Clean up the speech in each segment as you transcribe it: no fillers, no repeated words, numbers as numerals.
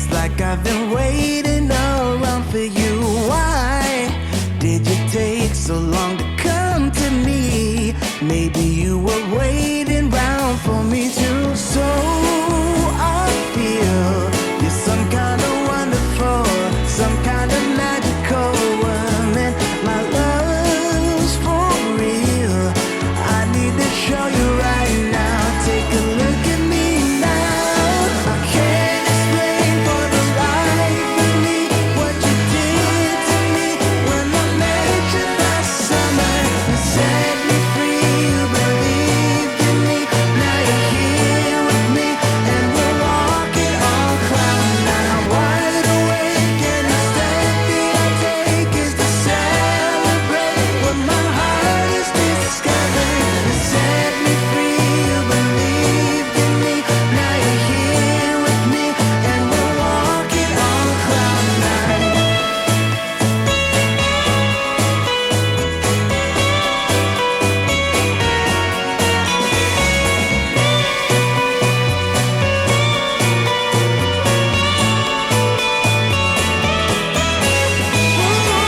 It's like I've been waiting around for you. Why did you take so long to come to me? Maybe you were waiting round for me too. So I feel you're some kind of wonderful, some kind of magical woman. My love's for real. I need to show you right now. Take a look at me now. I can't explain for the life of me what you did to me when I met you last summer. You set me free, you believed in me. Now you're here with me and we're walking on cloud nine. Wide awake and the step that I take is to celebrate what my heart is discovering. You set me free, you believed in me. Now you're here with me and we're walking on cloud nine.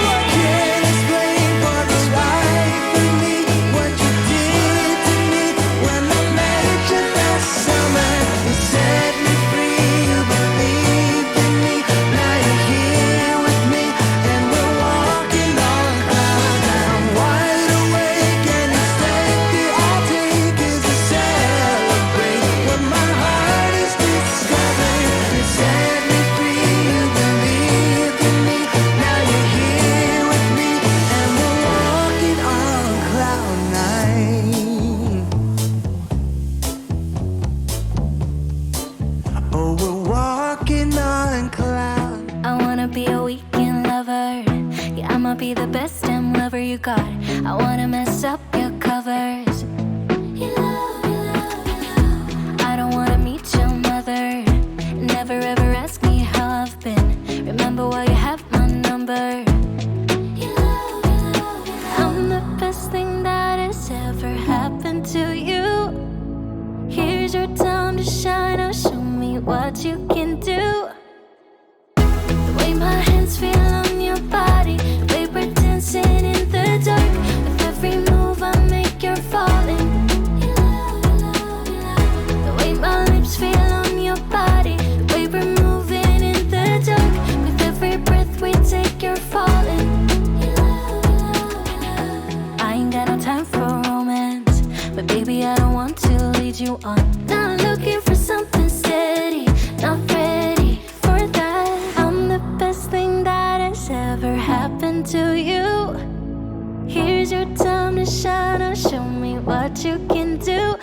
I can't explain for the life of me what you did to me when I met you last summer. You set me free, you believed in me. Now you're here with me and we're walking on cloud nine. Wide awake and the step that I take is to celebrate what my heart is discovering. You set me free, you believed in me. Now you're here with me and we're walking on cloud nine. Oh, we're walking on cloud. I wanna be a weekend lover. Yeah, I'ma be the best damn lover you got. I wanna mess up your covers. I don't wanna meet your mother. Never ever ask me how I've been. Remember why you have my number. I'm the best thing that has ever happened to you. Here's your time to shine. Now show me what you can do. The way my hands feel on your body, the way we're dancing in the dark. With every move I make, you're falling. The way my lips feel on your body, the way we're moving in the dark. With every breath we take, you're falling. I ain't got no time for romance, but baby, I don't want to lead you on. Not looking for something steady, not ready for that. I'm the best thing that has ever happened to you. Here's your time to shine. Now show me what you can do.